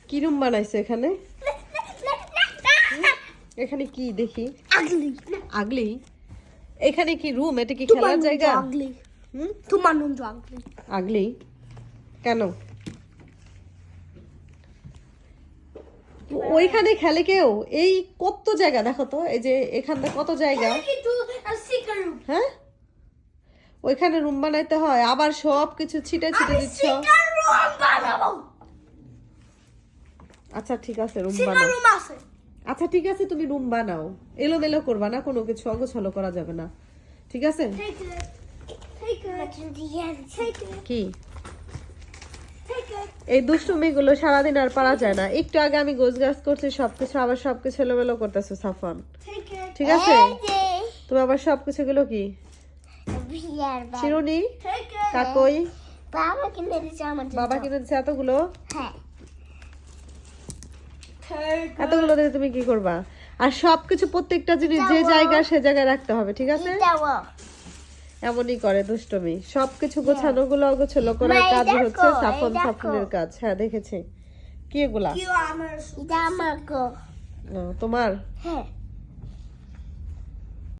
কি রুম বানাইছো এখানে? এখানে কি দেখি? আগলি আগলি? এখানে কি রুম? এটা কি খেলার জায়গা? আগলি হুম, তোমার নন্দ আগলি আগলি কেন? ওইখানে খেলে কেউ? এই কত জায়গা দেখো তো, এই যে এখানটা কত জায়গা। কিন্তু সিকার রুম হ্যাঁ, ওইখানে রুম বানাইতে হয়, আবার সব কিছু ছিটে ছিটে দিচ্ছ। সিকার রুম বানাবো আচ্ছা ঠিক আছে, রুম সিকার বানাও। রুম আছে আচ্ছা ঠিক আছে, তুমি রুম বানাও, এলোমেলো করবা না, কোনো কিছু অগোছালো করা যাবে না, ঠিক আছে? Take it. Take it. কি Take it. এই দুষ্টুমিগুলো সারাদিন আর পারা যায় না। একটু আগে আমি গোছগাছ করছি সবকিছু, আবার সবকিছু এলোমেলো করতেছো সাফন, Take it. ঠিক আছে? তুমি আবার সবকিছু গুলো কি চিরুনি Take it. কাকই বাবা কিনে দিয়েছে আমার জন্য। বাবা কিনে দিচ্ছে এতগুলো, হ্যাঁ। এতগুলো দিয়ে তুমি কি করবা? আর সবকিছু প্রত্যেকটা জিনিস যে জায়গা সে জায়গায় রাখতে হবে, ঠিক আছে? দাও। এমনই করে দুষ্টমি, সবকিছু গোছানো গুলো অগোছালো করার মা, এই কাজ হচ্ছে দেখো, সাফন এই দেখো। সাফনের কাজ। হ্যাঁ দেখেছি। কি এগুলা? এটা আমার গো। ও, তোমার? হ্যাঁ।